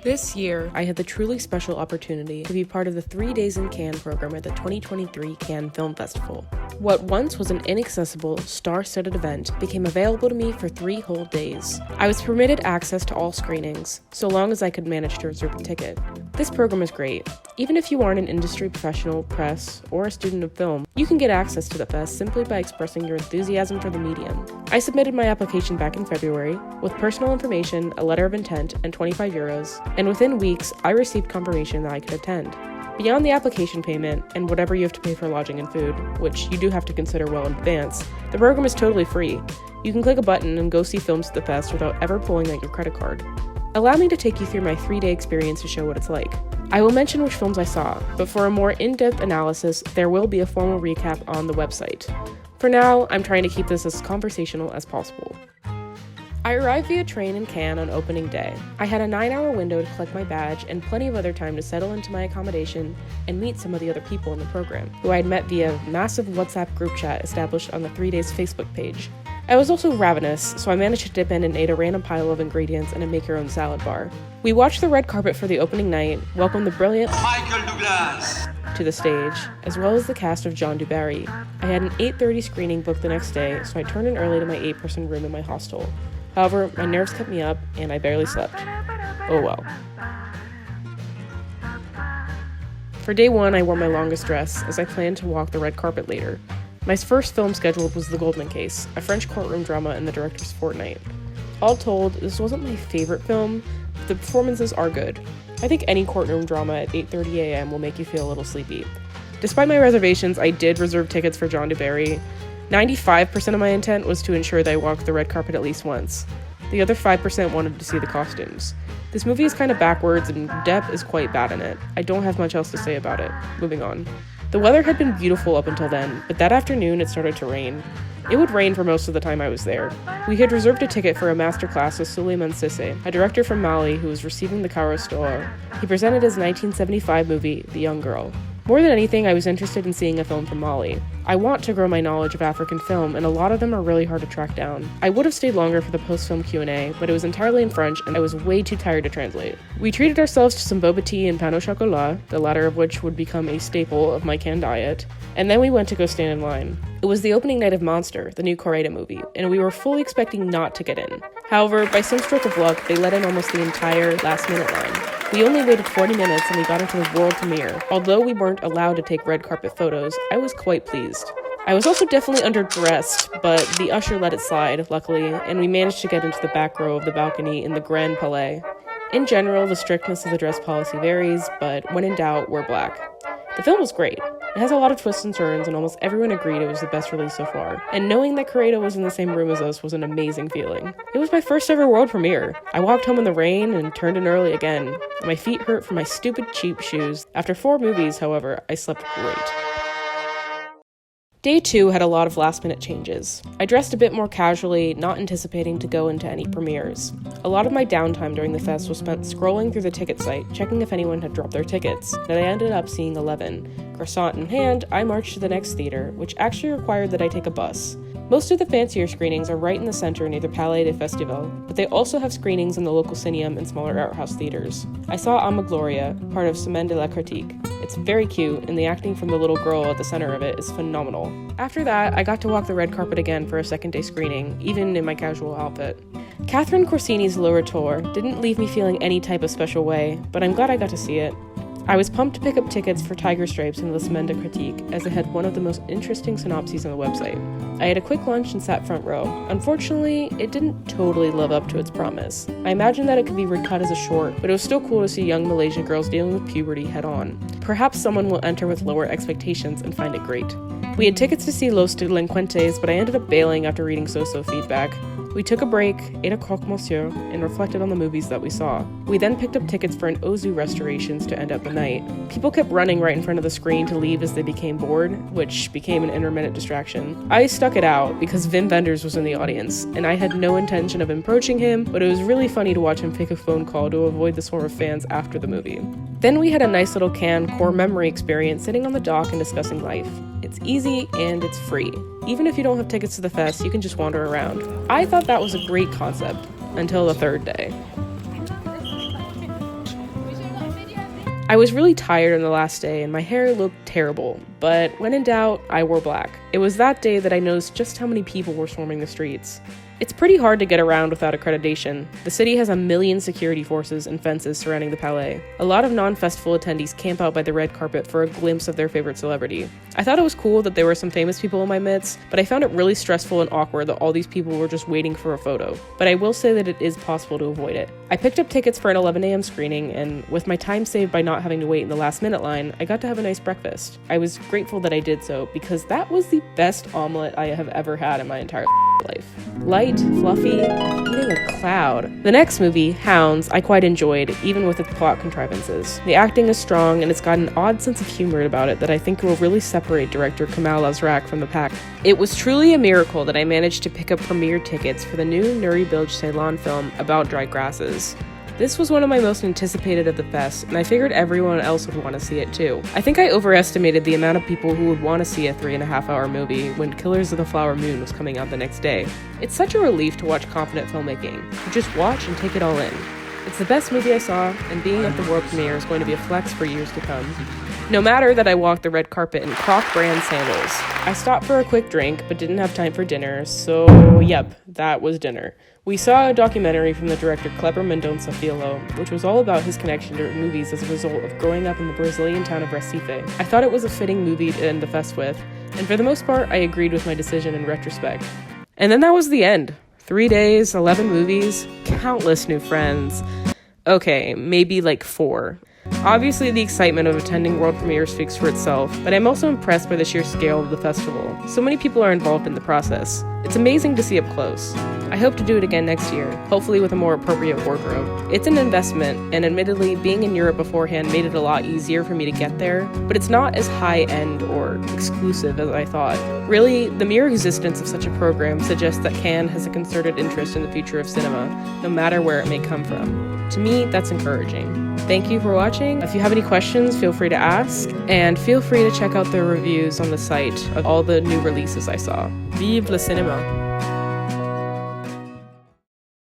This year, I had the truly special opportunity to be part of the 3 Days in Cannes program at the 2023 Cannes Film Festival. What once was an inaccessible, star-studded event became available to me for 3 whole days. I was permitted access to all screenings, so long as I could manage to reserve a ticket. This program is great. Even if you aren't an industry professional, press, or a student of film, you can get access to the fest simply by expressing your enthusiasm for the medium. I submitted my application back in February, with personal information, a letter of intent, and €25, and within weeks, I received confirmation that I could attend. Beyond the application payment, and whatever you have to pay for lodging and food, which you do have to consider well in advance, the program is totally free. You can click a button and go see films at the fest without ever pulling out your credit card. Allow me to take you through my 3-day experience to show what it's like. I will mention which films I saw, but for a more in-depth analysis, there will be a formal recap on the website. For now, I'm trying to keep this as conversational as possible. I arrived via train in Cannes on opening day. I had a 9-hour window to collect my badge and plenty of other time to settle into my accommodation and meet some of the other people in the program, who I had met via a massive WhatsApp group chat established on the 3 Days Facebook page. I was also ravenous, so I managed to dip in and ate a random pile of ingredients in a make-your-own salad bar. We watched the red carpet for the opening night, welcomed the brilliant Michael Douglas to the stage, as well as the cast of Jean du Barry. I had an 8:30 screening booked the next day, so I turned in early to my 8-person room in my hostel. However, my nerves kept me up, and I barely slept. Oh well. For day 1, I wore my longest dress, as I planned to walk the red carpet later. My first film scheduled was The Goldman Case, a French courtroom drama in the director's fortnight. All told, this wasn't my favorite film, but the performances are good. I think any courtroom drama at 8:30 a.m. will make you feel a little sleepy. Despite my reservations, I did reserve tickets for Jean du Barry. 95% of my intent was to ensure that I walked the red carpet at least once. The other 5% wanted to see the costumes. This movie is kind of backwards, and Depp is quite bad in it. I don't have much else to say about it. Moving on. The weather had been beautiful up until then, but that afternoon it started to rain. It would rain for most of the time I was there. We had reserved a ticket for a masterclass with Souleymane Cissé, a director from Mali who was receiving the Caros d'Or. He presented his 1975 movie, The Young Girl. More than anything, I was interested in seeing a film from Mali. I want to grow my knowledge of African film, and a lot of them are really hard to track down. I would have stayed longer for the post-film Q&A, but it was entirely in French, and I was way too tired to translate. We treated ourselves to some boba tea and pain au chocolat, the latter of which would become a staple of my Cannes diet, and then we went to go stand in line. It was the opening night of Monster, the new Corrida movie, and we were fully expecting not to get in. However, by some stroke of luck, they let in almost the entire last-minute line. We only waited 40 minutes and we got into the world premiere. Although we weren't allowed to take red carpet photos, I was quite pleased. I was also definitely underdressed, but the usher let it slide, luckily, and we managed to get into the back row of the balcony in the Grand Palais. In general, the strictness of the dress policy varies, but when in doubt, wear black. The film was great. It has a lot of twists and turns, and almost everyone agreed it was the best release so far. And knowing that Corrida was in the same room as us was an amazing feeling. It was my first ever world premiere. I walked home in the rain and turned in early again. My feet hurt from my stupid cheap shoes. After 4 movies, however, I slept great. Day 2 had a lot of last-minute changes. I dressed a bit more casually, not anticipating to go into any premieres. A lot of my downtime during the fest was spent scrolling through the ticket site, checking if anyone had dropped their tickets, and I ended up seeing 11. Croissant in hand, I marched to the next theater, which actually required that I take a bus. Most of the fancier screenings are right in the center near the Palais des Festivals, but they also have screenings in the local Cineum and smaller art house theaters. I saw Alma Gloria, part of Semaine de la Critique. It's very cute, and the acting from the little girl at the center of it is phenomenal. After that, I got to walk the red carpet again for a second day screening, even in my casual outfit. Catherine Corsini's Le Retour didn't leave me feeling any type of special way, but I'm glad I got to see it. I was pumped to pick up tickets for Tiger Stripes and La Semaine de Critique, as it had one of the most interesting synopses on the website. I had a quick lunch and sat front row. Unfortunately, it didn't totally live up to its promise. I imagined that it could be recut as a short, but it was still cool to see young Malaysian girls dealing with puberty head on. Perhaps someone will enter with lower expectations and find it great. We had tickets to see Los Delinquentes, but I ended up bailing after reading so-so feedback. We took a break, ate a croque monsieur, and reflected on the movies that we saw. We then picked up tickets for an Ozu restorations to end up the night. People kept running right in front of the screen to leave as they became bored, which became an intermittent distraction. I stuck it out because Wim Wenders was in the audience, and I had no intention of approaching him, but it was really funny to watch him take a phone call to avoid the swarm of fans after the movie. Then we had a nice little Cannes core memory experience sitting on the dock and discussing life. It's easy and it's free. Even if you don't have tickets to the fest, you can just wander around. I thought that was a great concept, until the third day. I was really tired on the last day and my hair looked terrible, but when in doubt, I wore black. It was that day that I noticed just how many people were swarming the streets. It's pretty hard to get around without accreditation. The city has a million security forces and fences surrounding the Palais. A lot of non-festival attendees camp out by the red carpet for a glimpse of their favorite celebrity. I thought it was cool that there were some famous people in my midst, but I found it really stressful and awkward that all these people were just waiting for a photo. But I will say that it is possible to avoid it. I picked up tickets for an 11 a.m. screening, and with my time saved by not having to wait in the last minute line, I got to have a nice breakfast. I was grateful that I did so, because that was the best omelet I have ever had in my entire life. Light, fluffy, eating a cloud. The next movie, Hounds, I quite enjoyed, even with its plot contrivances. The acting is strong, and it's got an odd sense of humor about it that I think will really separate director Kamal Azrak from the pack. It was truly a miracle that I managed to pick up premiere tickets for the new Nuri Bilge Ceylan film about dry grasses. This was one of my most anticipated of the fest, and I figured everyone else would want to see it too. I think I overestimated the amount of people who would want to see a 3.5-hour movie when Killers of the Flower Moon was coming out the next day. It's such a relief to watch confident filmmaking. You just watch and take it all in. It's the best movie I saw, and being at the world premiere is going to be a flex for years to come. No matter that I walked the red carpet in Croc brand sandals. I stopped for a quick drink, but didn't have time for dinner, so yep, that was dinner. We saw a documentary from the director Kleber Mendonça Filho, which was all about his connection to movies as a result of growing up in the Brazilian town of Recife. I thought it was a fitting movie to end the fest with, and for the most part, I agreed with my decision in retrospect. And then that was the end. 3 days, 11 movies, countless new friends. Okay, maybe like 4. Obviously, the excitement of attending world premiere speaks for itself, but I'm also impressed by the sheer scale of the festival. So many people are involved in the process. It's amazing to see up close. I hope to do it again next year, hopefully with a more appropriate wardrobe. It's an investment, and admittedly, being in Europe beforehand made it a lot easier for me to get there, but it's not as high-end or exclusive as I thought. Really, the mere existence of such a program suggests that Cannes has a concerted interest in the future of cinema, no matter where it may come from. To me, that's encouraging. Thank you for watching. If you have any questions, feel free to ask, and feel free to check out the reviews on the site of all the new releases I saw. Vive le cinéma!